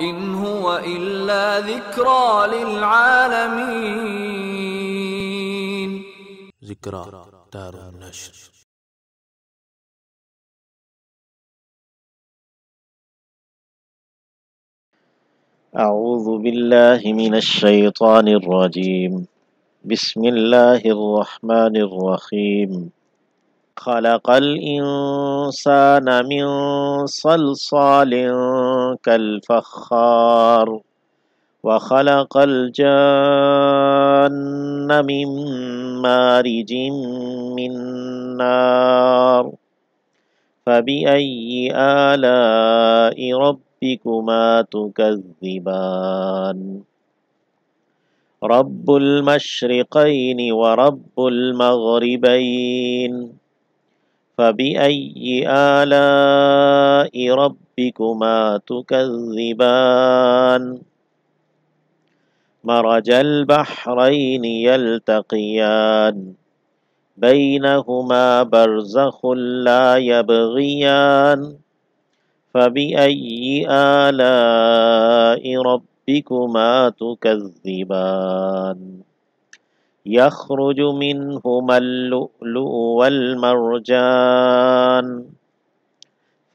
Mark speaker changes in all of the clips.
Speaker 1: إن هو إلا ذكرى للعالمين.
Speaker 2: ذکریٰ دار النشر.
Speaker 3: أعوذ بالله من الشيطان الرجيم. بسم الله الرحمن الرحيم. خلق الإنسان من صلصال كالفخار وخلق الجان من مارج من نار فبأي آلاء ربكما تكذبان رب المشرقين ورب المغربين فبأي آلاء ربكما تكذبان مرج البحرين يلتقيان بينهما برزخ لا يبغيان فبأي آلاء ربكما تكذبان يخرج منهما اللؤلؤ والمرجان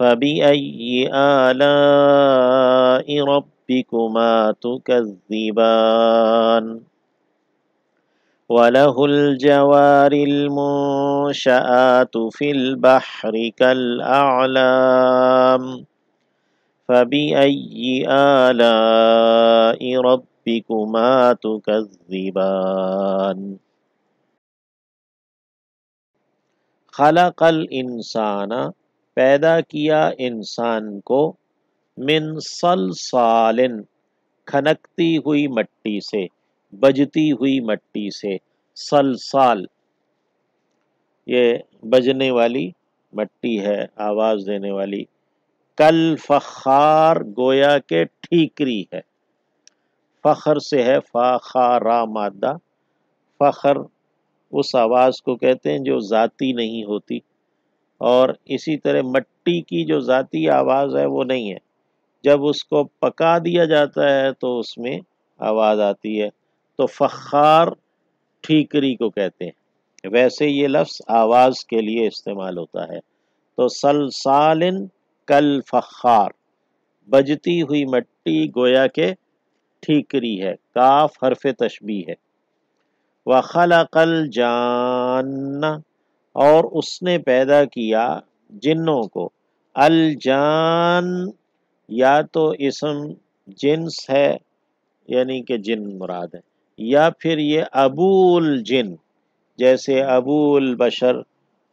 Speaker 3: فبأي آلاء ربكما تكذبان وله الجوار المنشآت في البحر كالأعلام فبأي آلاء ربكما تكذبان خلق الانسان پیدا کیا انسان کو من صلصال کھنکتی ہوئی مٹی سے، بجتی ہوئی مٹی سے. صلصال یہ بجنے والی مٹی ہے، آواز دینے والی. کل فخار گویا کہ ٹھیکری ہے. فخر سے ہے فاخارا مادہ. فخر اس آواز کو کہتے ہیں جو ذاتی نہیں ہوتی، اور اسی طرح مٹی کی جو ذاتی آواز ہے وہ نہیں ہے. جب اس کو پکا دیا جاتا ہے تو اس میں آواز آتی ہے. تو فخار ٹھیکری کو کہتے ہیں. ویسے یہ لفظ آواز کے لیے استعمال ہوتا ہے. تو صلصال کل فخار، بجتی ہوئی مٹی گویا کہ ٹھیکری ہے. کاف حرف تشبیہ ہے. وَخَلَقَ الْجَانَّ اور اس نے پیدا کیا جنوں کو. الجان یا تو اسم جنس ہے یعنی کہ جن مراد ہے، یا پھر یہ ابو الجن جیسے ابو البشر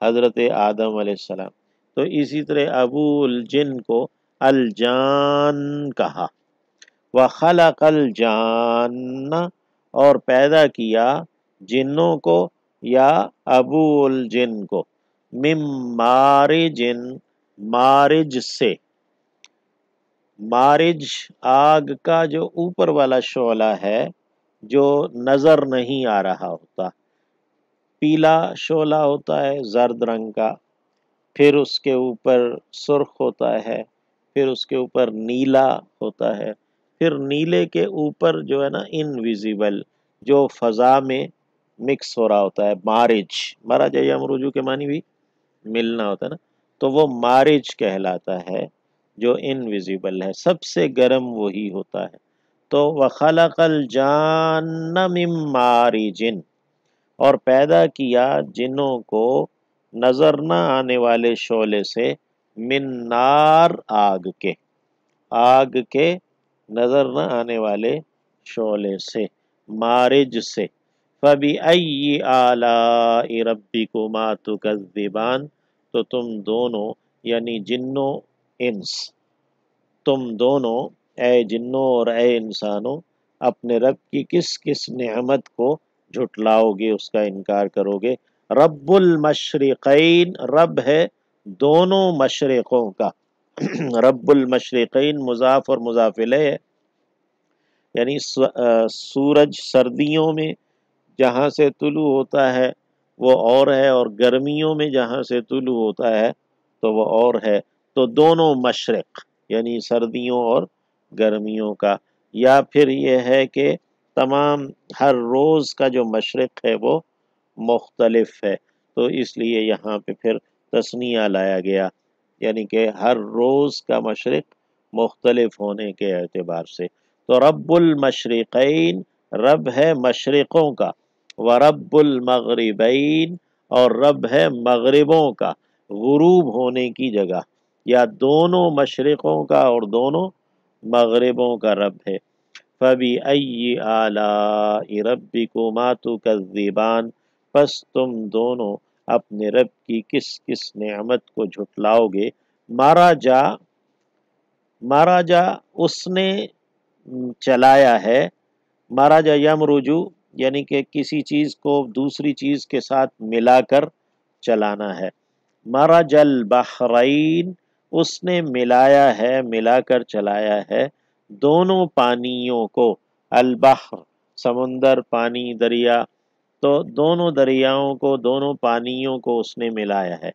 Speaker 3: حضرت آدم علیہ السلام. تو اسی طرح ابو الجن کو الجان کہا. وَخَلَقَ الْجَانَّ اور پیدا کیا جنوں کو یا ابو الجن کو. من مارج، مارج سے. مارج آگ کا جو اوپر والا شعلہ ہے جو نظر نہیں آ رہا ہوتا. پیلا شعلہ ہوتا ہے زرد رنگ کا، پھر اس کے اوپر سرخ ہوتا ہے، پھر اس کے اوپر نیلا ہوتا ہے، پھر نیلے کے اوپر جو ہے نا انویزیبل جو فضا میں مکس ہو رہا ہوتا ہے. مارج، مارج یا مروجو کے معنی بھی ملنا ہوتا ہے نا، تو وہ مارج کہلاتا ہے جو انویزیبل ہے. سب سے گرم وہی ہوتا ہے. تو وَخَلَقَ الْجَانَّ مِن مَارِجٍ اور پیدا کیا جنوں کو نظر نہ آنے والے شعلے سے. من نار آگ کے، آگ کے نظر نہ آنے والے شعلے سے، مارج سے. فَبِأَيِّ آلَاءِ رَبِّكُمَا تُكَذِّبَانِ تو تم دونوں یعنی جنوں انس، تم دونوں اے جنوں اور اے انسانوں اپنے رب کی کس کس نعمت کو جھٹلاؤ گے، اس کا انکار کرو گے. رب المشرقین، رب ہے دونوں مشرقوں کا. رب المشرقین مضاف اور مضاف الیہ ہے، یعنی سورج سردیوں میں جہاں سے طلوع ہوتا ہے وہ اور ہے، اور گرمیوں میں جہاں سے طلوع ہوتا ہے تو وہ اور ہے. تو دونوں مشرق یعنی سردیوں اور گرمیوں کا، یا پھر یہ ہے کہ تمام ہر روز کا جو مشرق ہے وہ مختلف ہے، تو اس لیے یہاں پہ پھر تثنیہ لایا گیا، یعنی کہ ہر روز کا مشرق مختلف ہونے کے اعتبار سے۔ تو رب المشرقین رب ہے مشرقوں کا، ورب المغربین اور رب ہے مغربوں کا، غروب ہونے کی جگہ، یا دونوں مشرقوں کا اور دونوں مغربوں کا رب ہے۔ فَبِأَيِّ آلَاءِ رَبِّكُمَا تُكَذِّبَانِ، پس تم دونوں اپنے رب کی کس کس نعمت کو جھٹلاؤ گے۔ مارا جا اس نے چلایا ہے، مارا جا یمرجو یعنی کہ کسی چیز کو دوسری چیز کے ساتھ ملا کر چلانا ہے۔ مرج البحرین اس نے ملایا ہے، ملا کر چلایا ہے دونوں پانیوں کو، البحر سمندر، پانی دریا، تو دونوں دریاؤں کو، دونوں پانیوں کو اس نے ملایا ہے۔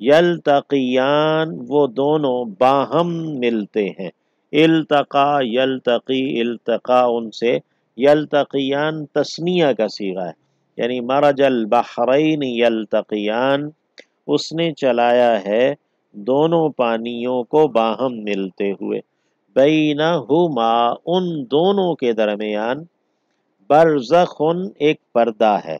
Speaker 3: یلتقیان وہ دونوں باہم ملتے ہیں، التقا یلتقی التقا ان سے، یلتقیان تثنیہ کا صیغہ ہے، یعنی مرج البحرین یلتقیان اس نے چلایا ہے دونوں پانیوں کو باہم ملتے ہوئے، بینہما ان دونوں کے درمیان برزخ ایک پردہ ہے،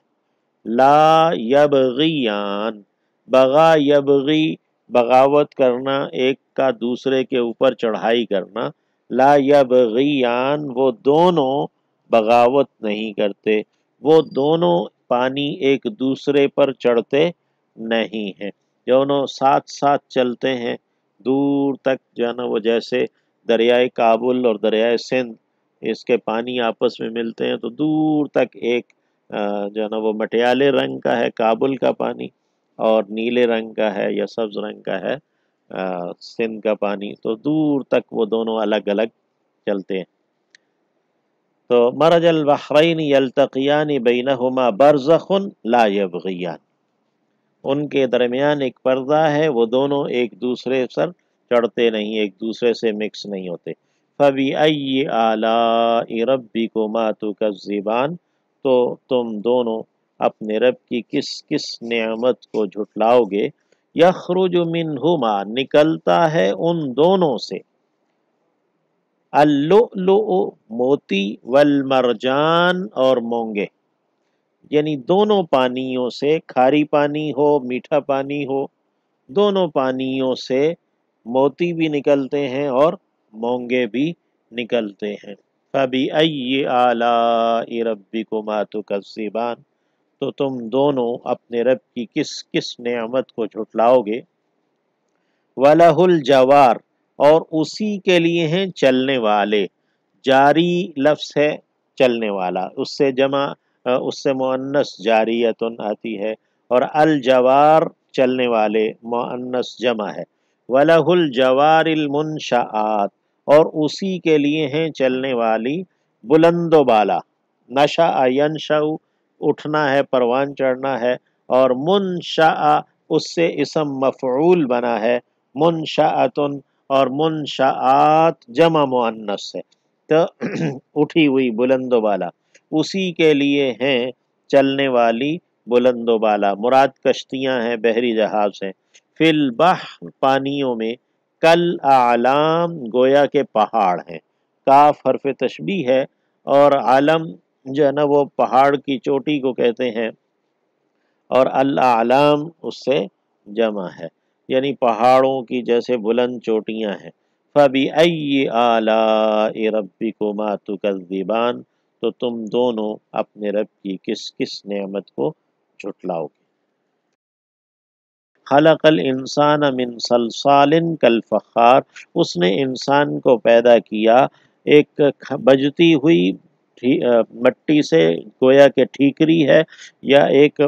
Speaker 3: لا یبغیان بغا یبغی بغاوت کرنا، ایک کا دوسرے کے اوپر چڑھائی کرنا، لا یبغیان وہ دونوں بغاوت نہیں کرتے، وہ دونوں پانی ایک دوسرے پر چڑھتے نہیں ہیں، دونوں ساتھ ساتھ چلتے ہیں دور تک جو ہے نا، وہ جیسے دریائے کابل اور دریائے سندھ اس کے پانی آپس میں ملتے ہیں تو دور تک ایک جو ہے نا وہ مٹیالے رنگ کا ہے کابل کا پانی، اور نیلے رنگ کا ہے یا سبز رنگ کا ہے سندھ کا پانی، تو دور تک وہ دونوں الگ الگ چلتے ہیں۔ تو مرج البحرین یلتقیان بینہما برزخ لا یبغیان، ان کے درمیان ایک پردہ ہے، وہ دونوں ایک دوسرے پر چڑھتے نہیں، ایک دوسرے سے مکس نہیں ہوتے۔ فَبِأَيِّ آلَاءِ رَبِّكُمَا تُكَذِّبَانِ تو تم دونوں اپنے رب کی کس کس نعمت کو جھٹلاؤ گے۔ یخرج منہما نکلتا ہے ان دونوں سے، اللؤلؤ موتی، والمرجان اور مونگے، یعنی دونوں پانیوں سے، کھاری پانی ہو میٹھا پانی ہو، دونوں پانیوں سے موتی بھی نکلتے ہیں اور مونگے بھی نکلتے ہیں۔ فَبِأَيِّ آلَاءِ رَبِّكُمَا تُكَذِّبَانِ تو تم دونوں اپنے رب کی کس کس نعمت کو جھٹلاؤ گے۔ وَلَهُ الْجَوَارُ اور اسی کے لیے ہیں چلنے والے، جاری لفظ ہے چلنے والا، اس سے جمع اس سے مؤنث جاریتن آتی ہے، اور الجوار چلنے والے مؤنث جمع ہے۔ وَلَهُ الْجَوَارِ الْمُنشَآتِ اور اسی کے لیے ہیں چلنے والی بلند و بالا، نشأ ینشأ اٹھنا ہے، پروان چڑھنا ہے، اور منشأ اس سے اسم مفعول بنا ہے، منشأتن اور منشآت جمع مؤنث ہے، تو اٹھی ہوئی بلند و بالا، اسی کے لیے ہیں چلنے والی بلند و بالا، مراد کشتیاں ہیں، بحری جہاز ہیں، فی البحر پانیوں میں، کل اعلام گویا کے پہاڑ ہیں، کاف حرف تشبیہ ہے، اور عالم جو ہے نا وہ پہاڑ کی چوٹی کو کہتے ہیں، اور الاعلام اس سے جمع ہے، یعنی پہاڑوں کی جیسے بلند چوٹیاں ہیں۔ فَبِأَيِّ آلَاءِ رَبِّكُمَا تُكَذِّبَانِ تو تم دونوں اپنے رب کی کس کس نعمت کو جھٹلاؤ گے۔ خلق الانسان من صلصال کالفخار اس نے انسان کو پیدا کیا ایک بجتی ہوئی مٹی سے، گویا کہ ٹھیکری ہے، یا ایک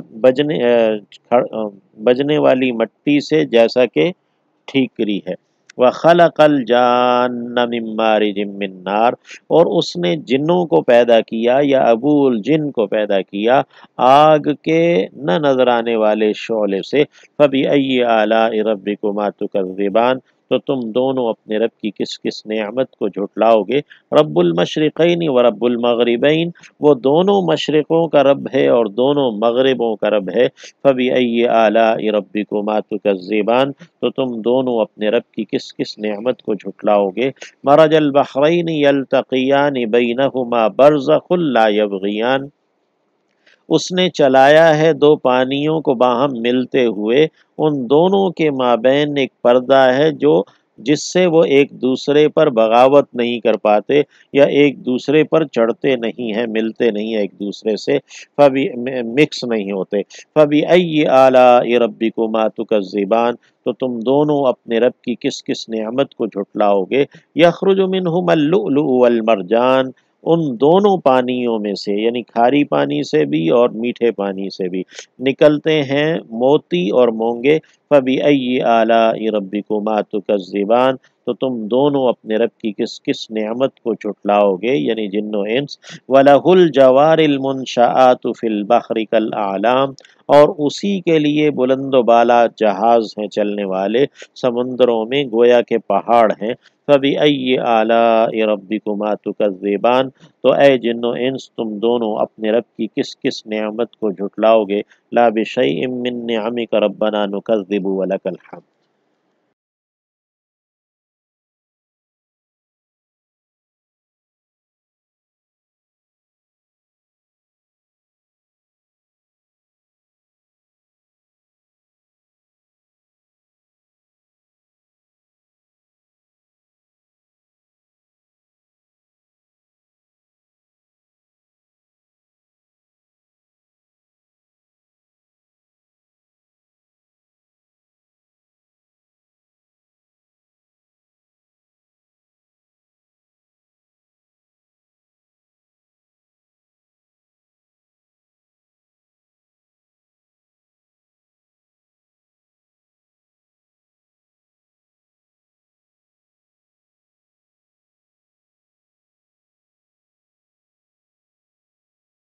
Speaker 3: بجنے والی مٹی سے جیسا کہ ٹھیکری ہے۔ وَخَلَقَ الْجَانَّ مِن مَّارِجٍ مِّن نَّارٍ اور اس نے جنوں کو پیدا کیا یا ابو الجن کو پیدا کیا آگ کے نہ نظر آنے والے شعلے سے۔ فَبِأَيِّ آلَاءِ رَبِّكُمَا تُكَذِّبَانِ تو تم دونوں اپنے رب کی کس کس نعمت کو جھٹلاؤ گے؟ رب المشرقین و رب المغربین، وہ دونوں مشرقوں کا رب ہے اور دونوں مغربوں کا رب ہے۔ فبأي آلاء ربكما تكذبان، تو تم دونوں اپنے رب کی کس کس نعمت کو جھٹلاؤ گے؟ مرج البحرین یلتقیان بینہما برزخ لا یبغیان، اس نے چلایا ہے دو پانیوں کو باہم ملتے ہوئے، ان دونوں کے مابین ایک پردہ ہے جس سے وہ ایک دوسرے پر بغاوت نہیں کر پاتے یا ایک دوسرے پر چڑھتے نہیں ہیں، ملتے نہیں ہیں ایک دوسرے سے، مکس نہیں ہوتے۔ فَبِأَيِّ آلَاءِ رَبِّكُمَا تُكَذِّبَانِ، تو تم دونوں اپنے رب کی کس کس نعمت کو جھٹلاؤ گے؟ یخرج منہما اللؤلؤ والمرجان، ان دونوں پانیوں میں سے یعنی کھاری پانی سے بھی اور میٹھے پانی سے بھی نکلتے ہیں موتی اور مونگے۔ فَبِأَيِّ آلَاءِ رَبِّكُمَا تُكَذِّبَانِ، تو تم دونوں اپنے رب کی کس کس نعمت کو جھٹلاؤ گے یعنی جن و انس۔ وَلَهُ الْجَوَارِ الْمُنشَآتُ فِي الْبَحْرِ كَالْأَعْلَامِ، اور اسی کے لیے بلند و بالا جہاز ہیں چلنے والے سمندروں میں گویا کے پہاڑ ہیں۔ فَبِأَيِّ آلَاءِ رَبِّكُمَا تُكَذِّبَانِ، تو اے جن و انس تم دونوں اپنے رب کی کس کس نعمت کو جھٹلاؤ گے؟ لا بِشَيْءٍ مِّن نِّعَمِكَ رَبَّنَا نُكَذِّبُ وَلَكَ الْحَمْدُ۔